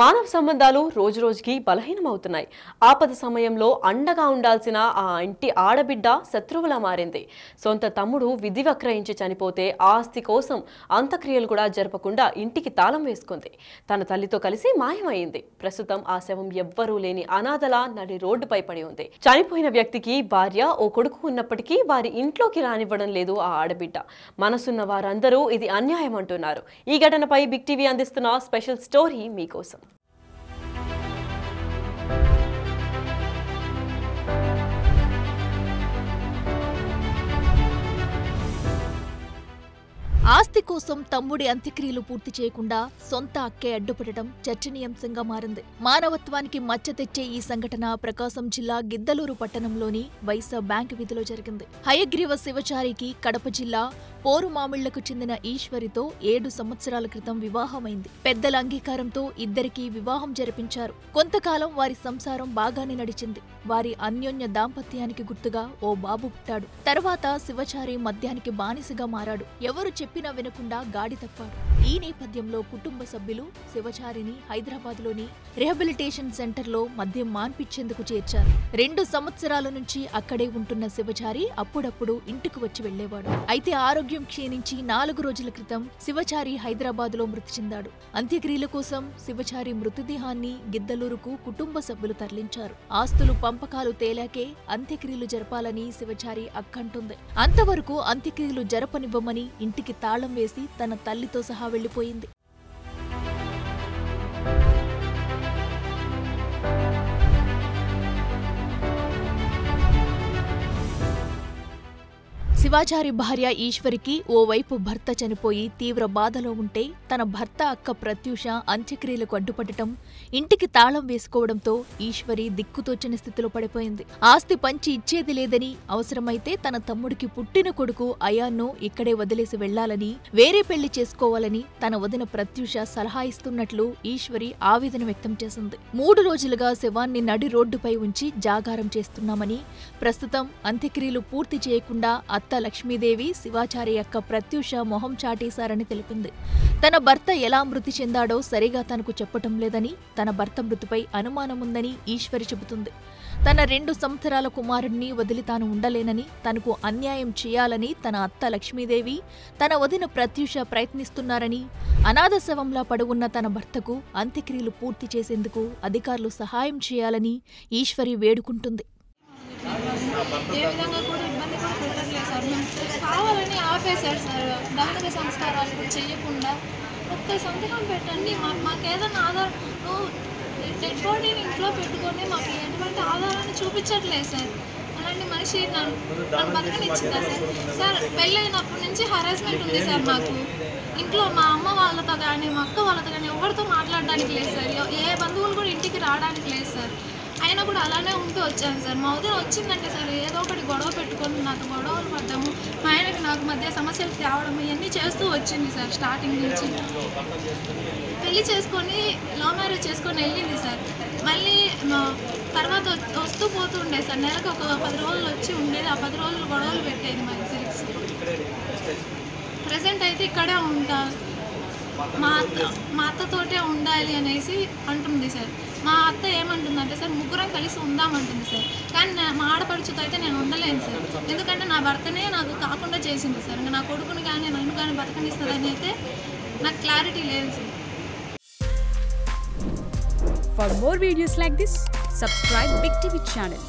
మానవ సంబంధాలు రోజురోజుకి బలహీనమవుతున్నాయి. ఆపద సమయంలో అండగా ఉండాల్సిన ఆ ఇంటి ఆడబిడ్డ శత్రువులా మారింది. సొంత తమ్ముడు విధి వక్రయించి చనిపోతే ఆస్తి కోసం అంత్యక్రియలు కూడా జరపకుండా ఇంటికి తాళం వేసుకుంది. తన తల్లితో కలిసి మాయమైంది. ప్రస్తుతం ఆ శవం ఎవ్వరూ లేని అనాథలా నడి రోడ్డుపై పడి ఉంది. చనిపోయిన వ్యక్తికి భార్య, ఓ కొడుకు ఉన్నప్పటికీ వారి ఇంట్లోకి రానివ్వడం లేదు ఆ ఆడబిడ్డ. మనసున్న వారందరూ ఇది అన్యాయం అంటున్నారు. ఈ ఘటనపై బిగ్ టీవీ అందిస్తున్న స్పెషల్ స్టోరీ మీకోసం. ఆస్తి కోసం తమ్ముడి అంత్యక్రియలు పూర్తి చేయకుండా సొంత అక్కే అడ్డుపడటం చర్చనీయాంశంగా మారింది. మానవత్వానికి మచ్చ తెచ్చే ఈ సంఘటన ప్రకాశం జిల్లా గిద్దలూరు పట్టణంలోని వైసా బ్యాంకు వీధిలో జరిగింది. హయగ్రీవ శివచారికి కడప జిల్లా పోరుమామిళ్లకు చెందిన ఈశ్వరితో 7 సంవత్సరాల క్రితం వివాహమైంది. పెద్దల అంగీకారంతో ఇద్దరికీ వివాహం జరిపించారు. కొంతకాలం వారి సంసారం బాగానే నడిచింది. వారి అన్యోన్య దాంపత్యానికి గుర్తుగా ఓ బాబు పుట్టాడు. తర్వాత శివచారి మద్యానికి బానిసగా మారాడు. ఎవరు చెప్పినా వినకుండా గాడి తప్పాడు. ఈ నేపథ్యంలో కుటుంబ సభ్యులు శివచారిని హైదరాబాద్లోని రిహాబిలిటేషన్ సెంటర్లో మద్యం మాన్పించేందుకు చేర్చారు. 2 సంవత్సరాల నుంచి అక్కడే ఉంటున్న శివచారి అప్పుడప్పుడు ఇంటికి వచ్చి వెళ్లేవాడు. అయితే ఆరోగ్యం క్షీణించి 4 రోజుల క్రితం శివచారి హైదరాబాద్లో మృతి చెందాడు. అంత్యక్రియల కోసం శివచారి మృతదేహాన్ని గిద్దలూరుకు కుటుంబ సభ్యులు తరలించారు. ఆస్తులు పంపకాలు తేలాకే అంత్యక్రియలు జరపాలని శివచారి అక్కంటుంది. అంతవరకు అంత్యక్రియలు జరపనివ్వమని ఇంటికి తాళం వేసి తన తల్లితో సహా వెళ్లిపోయింది. శివాచారి భార్య ఈశ్వరికి ఓవైపు భర్త చనిపోయి తీవ్ర బాధలో ఉంటే తన భర్త అక్క ప్రత్యూష అంత్యక్రియలకు అడ్డుపడటం, ఇంటికి తాళం వేసుకోవడంతో ఈశ్వరి దిక్కుతోచని స్థితిలో పడిపోయింది. ఆస్తి పంచి ఇచ్చేది లేదని, అవసరమైతే తన తమ్ముడికి పుట్టిన కొడుకు అయాన్ను ఇక్కడే వదిలేసి వెళ్లాలని, వేరే పెళ్లి చేసుకోవాలని తన వదిన ప్రత్యూష సలహా ఇస్తున్నట్లు ఈశ్వరి ఆవేదన వ్యక్తం చేసింది. 3 రోజులుగా శవాన్ని నడి రోడ్డుపై ఉంచి జాగారం చేస్తున్నామని, ప్రస్తుతం అంత్యక్రియలు పూర్తి చేయకుండా అత్త లక్ష్మీదేవి శివాచారి అక్క ప్రత్యూష మొహం చాటేశారని తెలిపింది. తన భర్త ఎలా మృతి చెందాడో సరిగా తనకు చెప్పటం లేదని, తన భర్త మృతిపై అనుమానముందని ఈశ్వరి చెబుతుంది. తన 2 సంవత్సరాల కుమారుడిని వదిలి తాను ఉండలేనని, తనకు అన్యాయం చేయాలని తన అత్త లక్ష్మీదేవి, తన వదిన ప్రత్యూష ప్రయత్నిస్తున్నారని, అనాథ శవంలా పడువున్న తన భర్తకు అంత్యక్రియలు పూర్తి చేసేందుకు అధికారులు సహాయం చేయాలని ఈశ్వరి వేడుకుంటుంది. ఏ విధంగా కూడా ఇబ్బంది కూడా పెట్టట్లేదు సార్. మేము కావాలని ఆపేశాడు సార్. దహన సంస్కారాలు కూడా చేయకుండా ఒక్క సంతకం పెట్టండి, మాకు ఏదైనా ఆధారం, డెడ్ బాడీని ఇంట్లో పెట్టుకొని మాకు ఎటువంటి ఆధారాన్ని చూపించట్లేదు సార్. అలాంటి మనిషి నన్ను బతకనిచ్చిందా సార్? సార్ పెళ్ళైనప్పటి నుంచి హరాస్మెంట్ ఉంది సార్. మాకు ఇంట్లో మా అమ్మ వాళ్ళతో కానీ మా అక్క వాళ్ళతో కానీ ఎవరితో మాట్లాడడానికి లేదు సార్. ఏ బంధువులు కూడా ఇంటికి రావడానికి లేదు సార్. అయినా కూడా అలానే ఉంటూ వచ్చాను సార్. మా ఉదయం వచ్చిందంటే సార్ ఏదో ఒకటి గొడవ పెట్టుకొని నాకు గొడవలు పడ్డాము, మా ఆయనకి నాకు మధ్య సమస్యలు తేవడం ఇవన్నీ చేస్తూ వచ్చింది సార్. స్టార్టింగ్ నుంచి పెళ్లి చేసుకొని లవ్ మ్యారేజ్ చేసుకొని వెళ్ళింది సార్. మళ్ళీ తర్వాత వస్తూ పోతూ ఉండేది సార్. నెలకు ఒక 10 రోజులు వచ్చి ఉండేది. ఆ 10 రోజులు గొడవలు పెట్టేది మా ఇద్దరికి. ప్రజెంట్ అయితే ఇక్కడే ఉంటా, మా అత్తతోటే ఉండాలి అనేసి అంటుంది సార్. మా అత్త ఏమంటుందంటే సార్, ముగ్గురం కలిసి ఉందామంటుంది సార్. కానీ మా ఆడపడుచుతో అయితే నేను ఉండలేను సార్. ఎందుకంటే నా భర్తనే నాకు కాకుండా చేసింది సార్. ఇంకా నా కొడుకుని కానీ నన్ను కానీ బతకనిస్తుందని అయితే నాకు క్లారిటీ లేదు sir. For more videos like this, subscribe Big TV channel.